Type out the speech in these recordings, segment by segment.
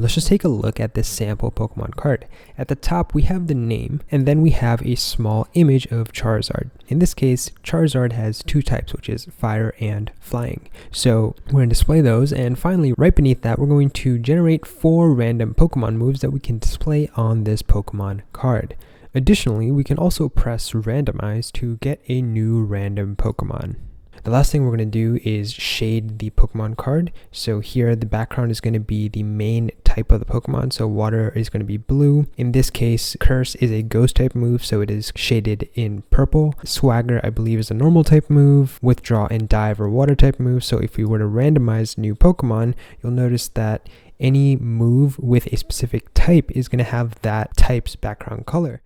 Let's just take a look at this sample Pokemon card. At the top, we have the name, and then we have a small image of Charizard. In this case, Charizard has two types, which is fire and flying. So we're going to display those, and finally, right beneath that, we're going to generate 4 random Pokemon moves that we can display on this Pokemon card. Additionally, we can also press Randomize to get a new random Pokemon. The last thing we're going to do is shade the Pokemon card. So here the background is going to be the main type of the Pokemon. So water is going to be blue. In this case, Curse is a ghost type move, so it is shaded in purple. Swagger, I believe, is a normal type move. Withdraw and Dive are water type moves. So if we were to randomize new Pokemon, you'll notice that any move with a specific type is going to have that type's background color.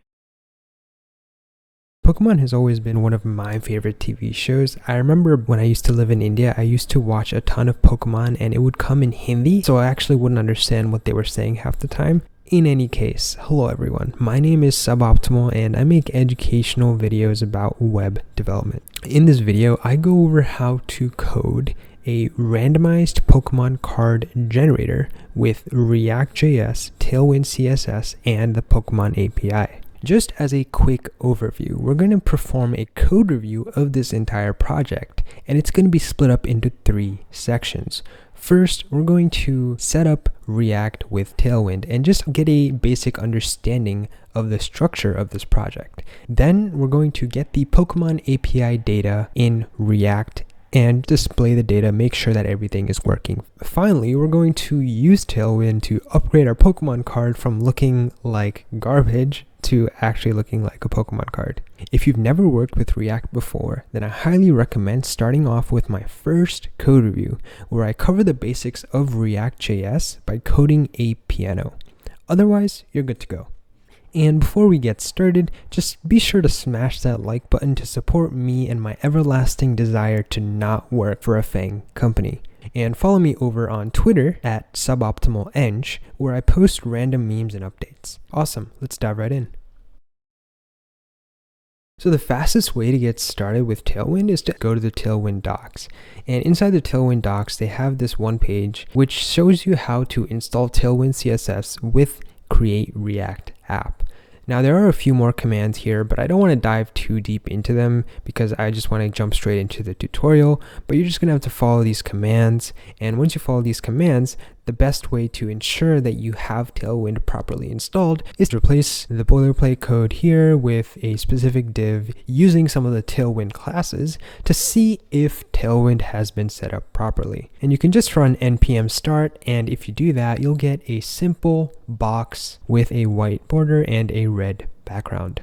Pokemon has always been one of my favorite TV shows. I remember when I used to live in India, I used to watch a ton of Pokemon and it would come in Hindi, so I actually wouldn't understand what they were saying half the time. In any case, hello everyone, my name is Suboptimal and I make educational videos about web development. In this video, I go over how to code a randomized Pokemon card generator with React.js, Tailwind CSS, and the Pokemon API. Just as a quick overview, we're going to perform a code review of this entire project, and it's going to be split up into 3 sections. First, we're going to set up React with Tailwind and just get a basic understanding of the structure of this project. Then we're going to get the Pokemon API data in React and display the data, make sure that everything is working. Finally, we're going to use Tailwind to upgrade our Pokemon card from looking like garbage to actually looking like a Pokemon card. If you've never worked with React before, then I highly recommend starting off with my first code review, where I cover the basics of React.js by coding a piano. Otherwise, you're good to go. And before we get started, just be sure to smash that like button to support me and my everlasting desire to not work for a FAANG company. And follow me over on Twitter at suboptimaleng, where I post random memes and updates. Awesome, let's dive right in. So the fastest way to get started with Tailwind is to go to the Tailwind docs. And inside the Tailwind docs, they have this one page which shows you how to install Tailwind CSS with Create React App. Now there are a few more commands here, but I don't want to dive too deep into them because I just want to jump straight into the tutorial, but you're just going to have to follow these commands. And once you follow these commands, the best way to ensure that you have Tailwind properly installed is to replace the boilerplate code here with a specific div using some of the Tailwind classes to see if Tailwind has been set up properly. And you can just run npm start, and if you do that, you'll get a simple box with a white border and a red background.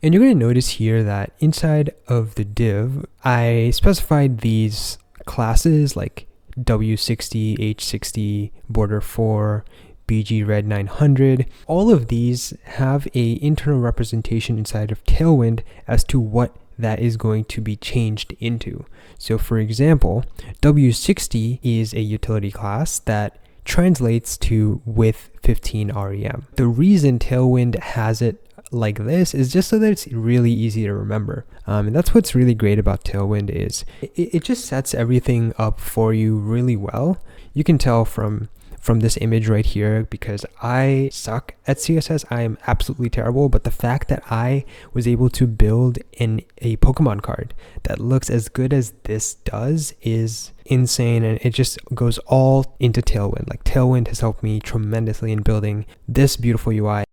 And you're going to notice here that inside of the div, I specified these classes like W60, H60, border 4, BG red 900. All of these have a internal representation inside of Tailwind as to what that is going to be changed into. So for example, W60 is a utility class that translates to with 15 REM. The reason Tailwind has it like this is just so that it's really easy to remember. And that's what's really great about Tailwind is it just sets everything up for you really well. You can tell from this image right here, because I suck at CSS. I am absolutely terrible, but the fact that I was able to build a Pokemon card that looks as good as this does is insane, and it just goes all into Tailwind. Like Tailwind has helped me tremendously in building this beautiful UI.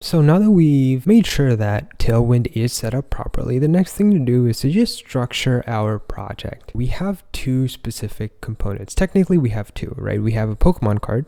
So now that we've made sure that Tailwind is set up properly, the next thing to do is to just structure our project. We have 2 specific components. Technically, we have 2, right? We have a Pokemon card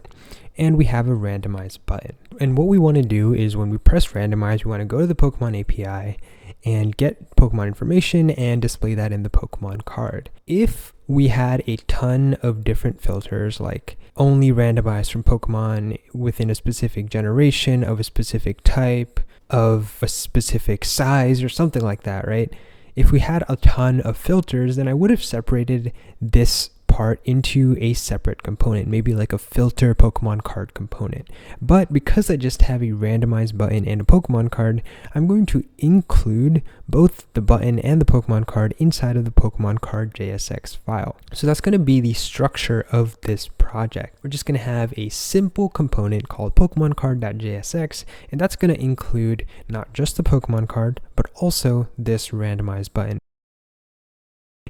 and we have a randomize button. And what we want to do is when we press randomize, we want to go to the Pokemon API and get Pokemon information and display that in the Pokemon card. If we had a ton of different filters, like only randomized from Pokemon within a specific generation of a specific type of a specific size or something like that, right? If we had a ton of filters, then I would have separated this part into a separate component, maybe like a filter Pokemon card component. But because I just have a randomize button and a Pokemon card, I'm going to include both the button and the Pokemon card inside of the PokemonCard.jsx file. So that's going to be the structure of this project. We're just going to have a simple component called PokemonCard.jsx, and that's going to include not just the Pokemon card, but also this randomize button.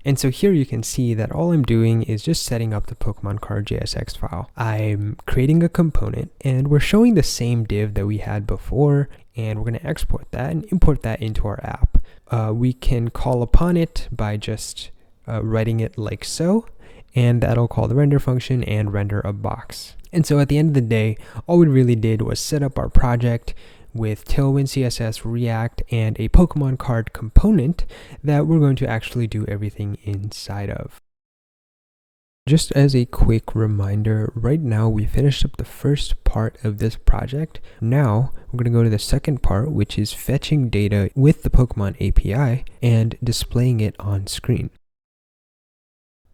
And so here you can see that all I'm doing is just setting up the PokemonCard.jsx file. I'm creating a component, and we're showing the same div that we had before, and we're going to export that and import that into our app. We can call upon it by just writing it like so, and that'll call the render function and render a box. And so at the end of the day, all we really did was set up our project with Tailwind CSS, React, and a Pokemon card component that we're going to actually do everything inside of. Just as a quick reminder, right now we finished up the first part of this project. Now we're going to go to the second part, which is fetching data with the PokeAPI and displaying it on screen.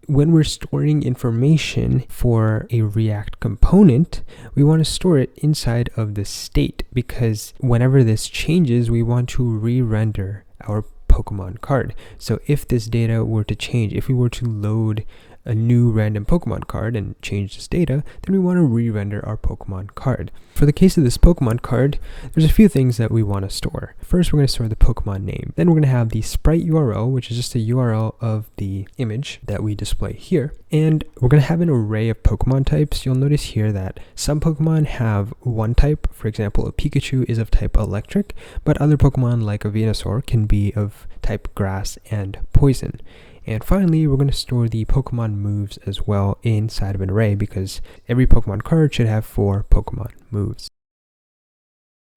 When we're storing information for a React component, we want to store it inside of the state, because whenever this changes, we want to re-render our Pokemon card. So if this data were to change, if we were to load a new random Pokemon card and change this data, then we want to re-render our Pokemon card. For the case of this Pokemon card, there's a few things that we want to store. First, we're going to store the Pokemon name. Then we're going to have the Sprite URL, which is just a URL of the image that we display here. And we're going to have an array of Pokemon types. You'll notice here that some Pokemon have one type. For example, a Pikachu is of type electric, but other Pokemon like a Venusaur can be of type grass and poison. And finally, we're going to store the Pokemon moves as well inside of an array, because every Pokemon card should have 4 Pokemon moves.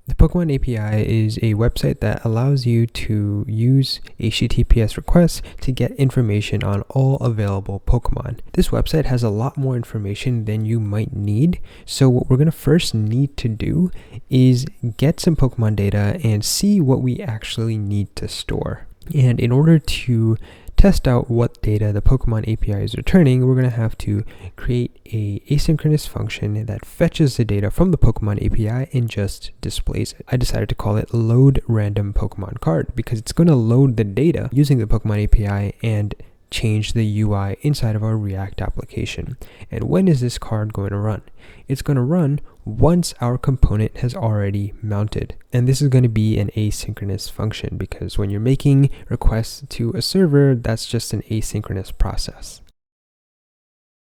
The PokeAPI is a website that allows you to use HTTPS requests to get information on all available Pokemon. This website has a lot more information than you might need, so what we're going to first need to do is get some Pokemon data and see what we actually need to store. And in order to test out what data the PokeAPI is returning, we're going to have to create a asynchronous function that fetches the data from the PokeAPI and just displays it. I decided to call it load random Pokemon card because it's going to load the data using the PokeAPI and change the UI inside of our React application. And when is this card going to run? It's going to run once our component has already mounted. And this is going to be an asynchronous function, because when you're making requests to a server, that's just an asynchronous process.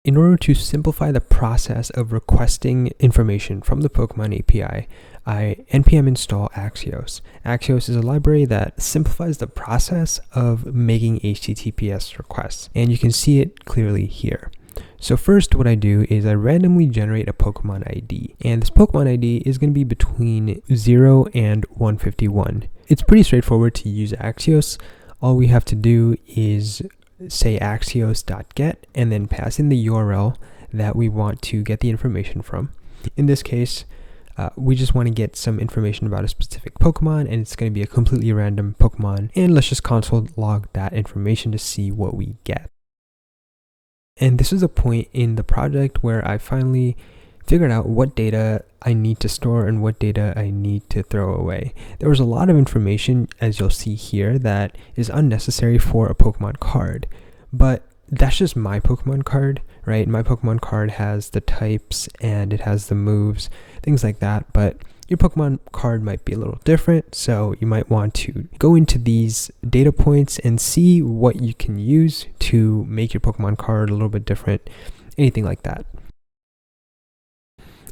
In order to simplify the process of requesting information from the PokeAPI, I npm install Axios. Axios is a library that simplifies the process of making HTTPS requests, and you can see it clearly here. So first, what I do is I randomly generate a Pokemon ID, and this Pokemon ID is going to be between 0 and 151. It's pretty straightforward to use Axios. All we have to do is say axios.get and then pass in the URL that we want to get the information from. In this case, we just want to get some information about a specific Pokemon, and it's going to be a completely random Pokemon, and let's just console log that information to see what we get. And this is a point in the project where I finally figured out what data I need to store and what data I need to throw away. There was a lot of information, as you'll see here, that is unnecessary for a Pokemon card, but that's just my Pokemon card, right? My Pokemon card has the types and it has the moves, things like that, but your Pokemon card might be a little different, so you might want to go into these data points and see what you can use to make your Pokemon card a little bit different, anything like that.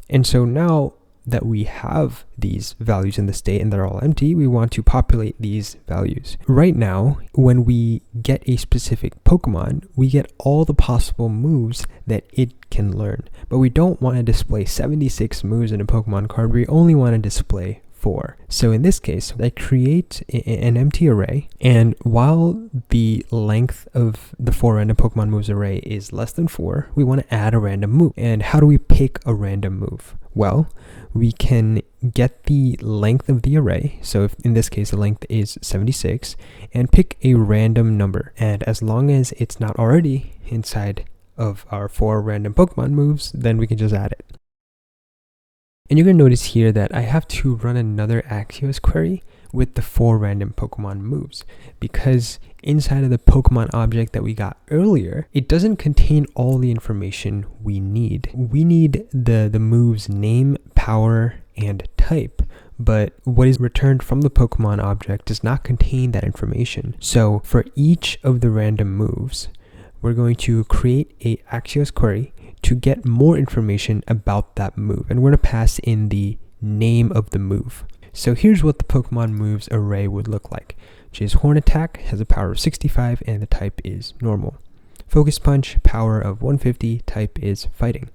And so now that we have these values in the state and they're all empty, we want to populate these values. Right now, when we get a specific Pokemon, we get all the possible moves that it can learn. But we don't want to display 76 moves in a Pokemon card. We only want to display 4. So in this case, I create an empty array, and while the length of the 4 random Pokemon moves array is less than 4, we want to add a random move. And how do we pick a random move? Well, we can get the length of the array, so if in this case the length is 76, and pick a random number. And as long as it's not already inside of our 4 random Pokemon moves, then we can just add it. And you're going to notice here that I have to run another Axios query with the 4 random Pokemon moves, because inside of the Pokemon object that we got earlier, it doesn't contain all the information we need. We need the move's name, power, and type, but what is returned from the Pokemon object does not contain that information. So for each of the random moves, we're going to create a Axios query to get more information about that move, and we're going to pass in the name of the move. So here's what the Pokemon moves array would look like, which is Horn Attack has a power of 65 and the type is normal. Focus Punch, power of 150, type is fighting.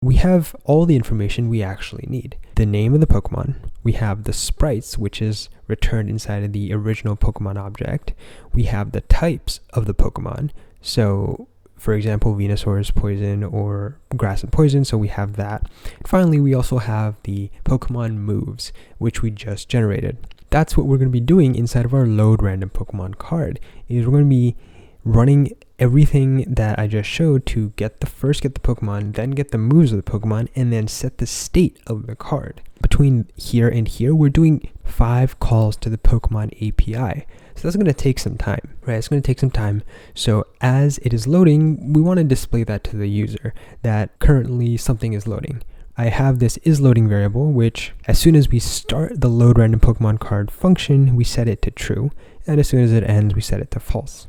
We have all the information we actually need. The name of the Pokemon, we have the sprites, which is returned inside of the original Pokemon object. We have the types of the Pokemon. So for example, Venusaur is poison or grass and poison, so we have that. Finally, we also have the Pokemon moves, which we just generated. That's what we're going to be doing inside of our load random Pokemon card, is we're going to be running everything that I just showed to get the Pokemon, then get the moves of the Pokemon, and then set the state of the card. Between here and here, we're doing 5 calls to the Pokemon API. So that's going to take some time, right? It's going to take some time. So as it is loading, we want to display that to the user that currently something is loading. I have this isLoading variable, which as soon as we start the load random Pokemon card function, we set it to true. And as soon as it ends, we set it to false.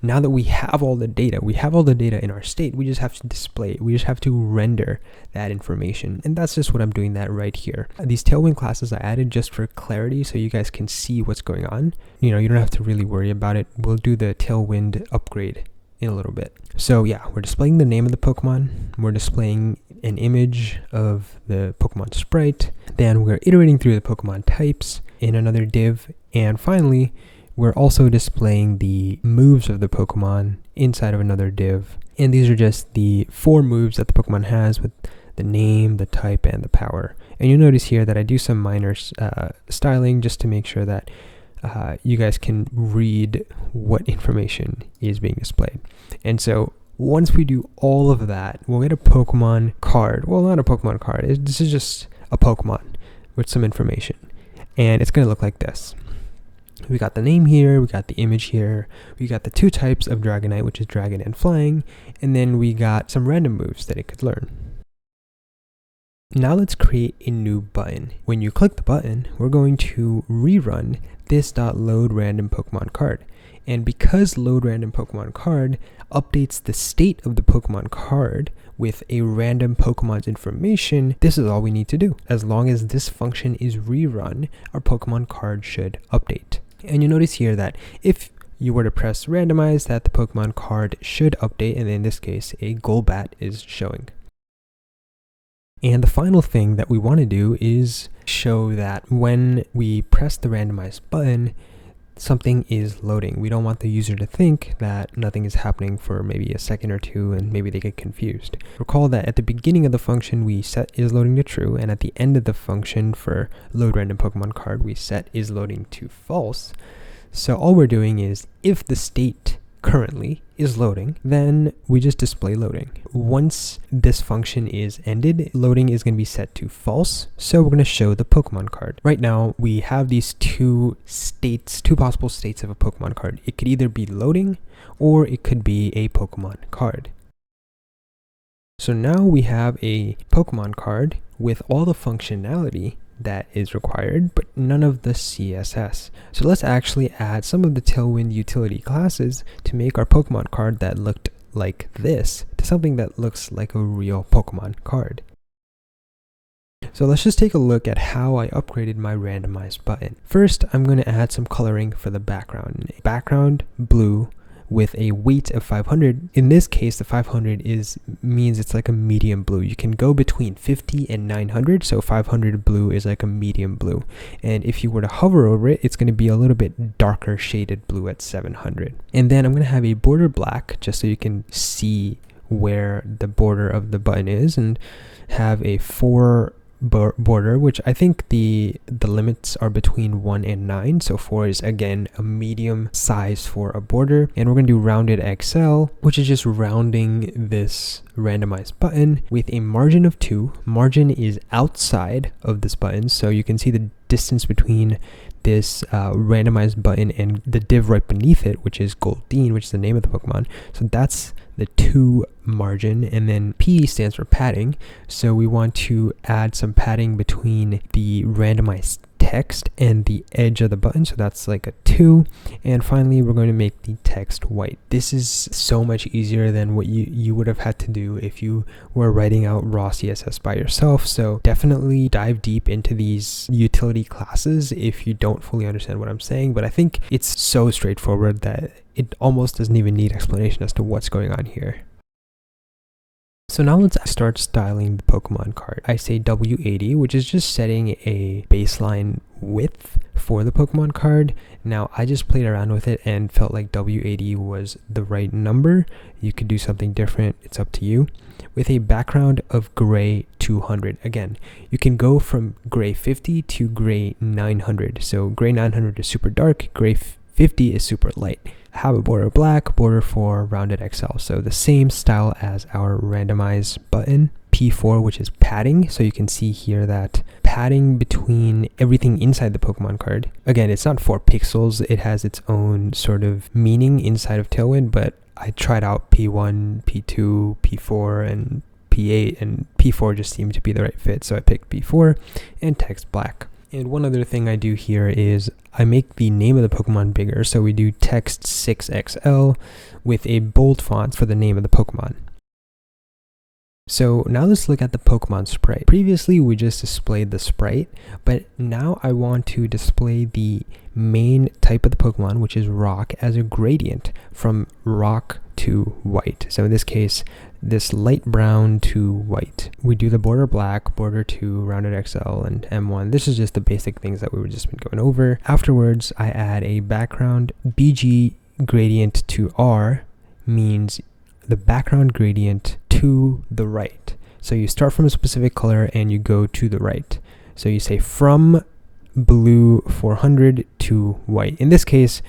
Now that we have all the data in our state, we just have to display it. We just have to render that information. And that's just what I'm doing that right here. These Tailwind classes I added just for clarity so you guys can see what's going on. You don't have to really worry about it. We'll do the Tailwind upgrade in a little bit. So yeah, we're displaying the name of the Pokemon. We're displaying an image of the Pokemon sprite. Then we're iterating through the Pokemon types in another div. And finally, we're also displaying the moves of the Pokemon inside of another div. And these are just the 4 moves that the Pokemon has with the name, the type, and the power. And you'll notice here that I do some minor styling just to make sure that you guys can read what information is being displayed. And so once we do all of that, we'll get a Pokemon card. Well, not a Pokemon card. This is just a Pokemon with some information. And it's going to look like this. We got the name here, we got the image here, we got the 2 types of Dragonite, which is Dragon and Flying, and then we got some random moves that it could learn. Now let's create a new button. When you click the button, we're going to rerun this.load random Pokemon card. And because load random Pokemon card updates the state of the Pokemon card with a random Pokemon's information, this is all we need to do. As long as this function is rerun, our Pokemon card should update. And you notice here that if you were to press randomize, that the Pokemon card should update, and in this case, a Golbat is showing. And the final thing that we want to do is show that when we press the randomize button, something is loading. We don't want the user to think that nothing is happening for maybe a second or two and maybe they get confused. Recall that at the beginning of the function we set isLoading to true, and at the end of the function for load random Pokemon card we set isLoading to false. So all we're doing is if the state currently is loading, then we just display loading. Once this function is ended, loading is going to be set to false, so we're going to show the Pokemon card. Right now we have these 2 possible states of a Pokemon card. It could either be loading or it could be a Pokemon card. So now we have a Pokemon card with all the functionality that is required, but none of the CSS. So let's actually add some of the Tailwind utility classes to make our Pokemon card that looked like this to something that looks like a real Pokemon card. So let's just take a look at how I upgraded my randomize button. First, I'm going to add some coloring for the background. Background blue with a weight of 500. In this case, the 500 means it's like a medium blue. You can go between 50 and 900, so 500 blue is like a medium blue. And if you were to hover over it, it's going to be a little bit darker shaded blue at 700. And then I'm going to have a border black just so you can see where the border of the button is, and have a 4 border, which I think the limits are between 1 and 9. So 4 is again a medium size for a border. And we're going to do rounded XL, which is just rounding this randomize button with a margin of 2. Margin is outside of this button, so you can see the distance between this randomized button and the div right beneath it, which is Goldeen, which is the name of the Pokemon. So that's the 2 margin, and then P stands for padding. So we want to add some padding between the randomized text and the edge of the button, so that's like a 2. And finally, we're going to make the text white. This is so much easier than what you would have had to do if you were writing out raw CSS by yourself. So definitely dive deep into these utility classes if you don't fully understand what I'm saying, but I think it's so straightforward that it almost doesn't even need explanation as to what's going on here. So now let's start styling the Pokemon card. I say W80, which is just setting a baseline width for the Pokemon card. Now I just played around with it and felt like W80 was the right number. You could do something different, it's up to you. With a background of gray 200. Again, you can go from gray 50 to gray 900. So gray 900 is super dark, gray 50 is super light. Have a border black, border 4, rounded XL. So the same style as our randomize button. P4, which is padding. So you can see here that padding between everything inside the Pokemon card. Again, it's not 4 pixels. It has its own sort of meaning inside of Tailwind, but I tried out P1, P2, P4, and P8, and P4 just seemed to be the right fit. So I picked P4 and text black. And one other thing I do here is I make the name of the Pokemon bigger. So we do text 6XL with a bold font for the name of the Pokemon. So now let's look at the Pokemon sprite. Previously, we just displayed the sprite, but now I want to display the main type of the Pokemon, which is rock, as a gradient from rock to white. So in this case, this light brown to white. We do the border black, border 2, rounded XL, and M1. This is just the basic things that we've just been going over. Afterwards, I add a background BG gradient to R, means the background gradient to the right. So you start from a specific color and you go to the right. So you say from blue 400 to white. In this case,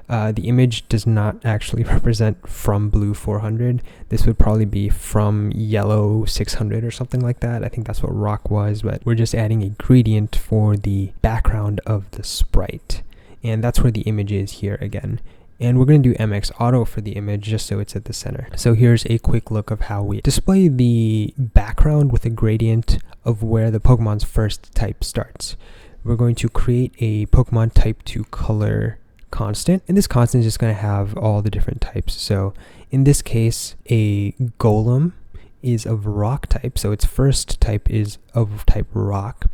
the image does not actually represent from blue 400. This would probably be from yellow 600 or something like that. I think that's what rock was, but we're just adding a gradient for the background of the sprite. And that's where the image is here again. And we're going to do MX auto for the image just so it's at the center. So here's a quick look of how we display the background with a gradient of where the Pokemon's first type starts. We're going to create a Pokemon type to color constant, and this constant is just going to have all the different types. So in this case, a golem is of rock type, so its first type is of type rock,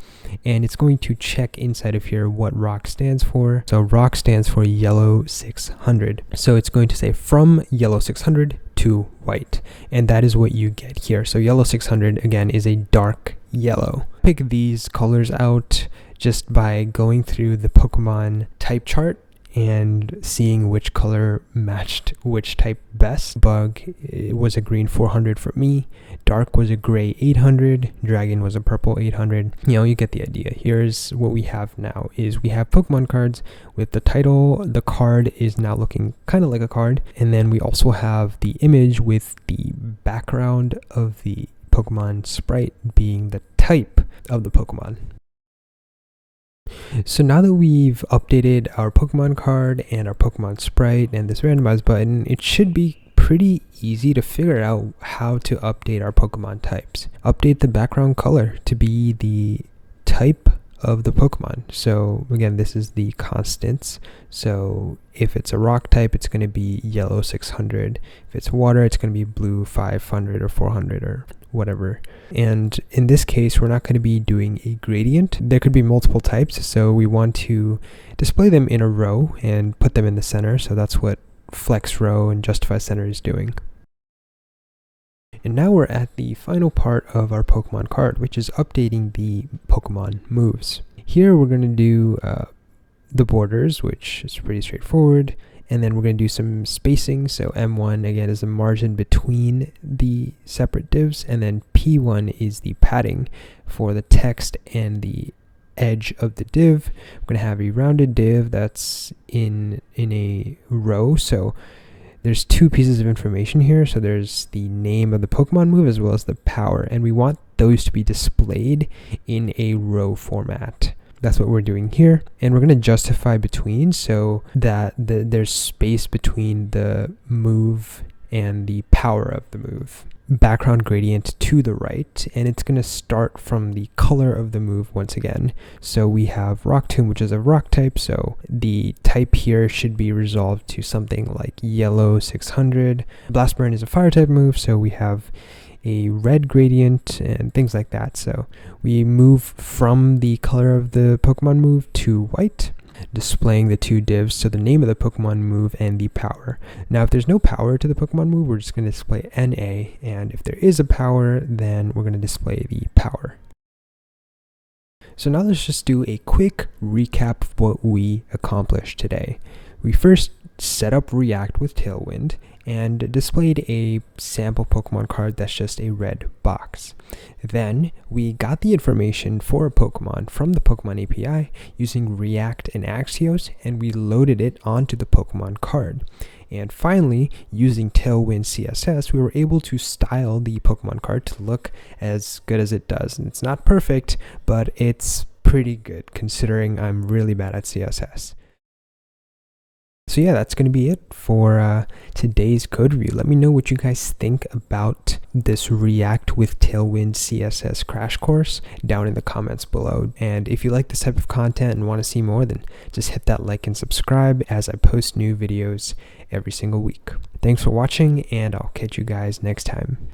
and it's going to check inside of here what rock stands for. So rock stands for yellow 600, so it's going to say from yellow 600 to white, and that is what you get here. So yellow 600 again is a dark yellow. Pick these colors out just by going through the Pokemon type chart and seeing which color matched which type best. Bug, it was a green 400 for me. Dark was a gray 800. Dragon was a purple 800. You know, you get the idea. Here's what we have now is we have Pokemon cards with the title. The card is now looking kind of like a card. And then we also have the image with the background of the Pokemon sprite being the type of the Pokemon. So now that we've updated our Pokemon card and our Pokemon sprite and this randomize button, it should be pretty easy to figure out how to update our Pokemon types. Update the background color to be the type of the Pokemon. So again, this is the constants. So if it's a rock type, it's going to be yellow 600. If it's water, it's going to be blue 500 or 400 or whatever. And in this case, we're not going to be doing a gradient. There could be multiple types, so we want to display them in a row and put them in the center. So that's what flex row and justify center is doing. And now we're at the final part of our Pokemon card, which is updating the Pokemon moves. Here we're going to do the borders, which is pretty straightforward, And then we're going to do some spacing. So M1 again is the margin between the separate divs, and then P1 is the padding for the text and the edge of the div. We're going to have a rounded div that's in a row. So there's two pieces of information here. So there's the name of the Pokemon move as well as the power, and we want those to be displayed in a row format. That's what we're doing here, and we're going to justify between so that there's space between the move and the power of the move. Background gradient to the right, and it's going to start from the color of the move once again. So we have Rock Tomb, which is a rock type, so the type here should be resolved to something like yellow 600. Blast Burn is a fire type move, so we have a red gradient and things like that. So we move from the color of the Pokemon move to white, displaying the two divs, so the name of the Pokemon move and the power. Now if there's no power to the Pokemon move, we're just going to display NA, and if there is a power, then we're going to display the power. So now let's just do a quick recap of what we accomplished today. We first set up React with Tailwind and displayed a sample Pokemon card that's just a red box. Then we got the information for a Pokemon from the Pokemon API using React and Axios, and we loaded it onto the Pokemon card. And finally, using Tailwind CSS, we were able to style the Pokemon card to look as good as it does. And it's not perfect, but it's pretty good considering I'm really bad at CSS. So yeah, that's going to be it for today's code review. Let me know what you guys think about this React with Tailwind CSS crash course down in the comments below. And if you like this type of content and want to see more, then just hit that like and subscribe as I post new videos every single week. Thanks for watching, and I'll catch you guys next time.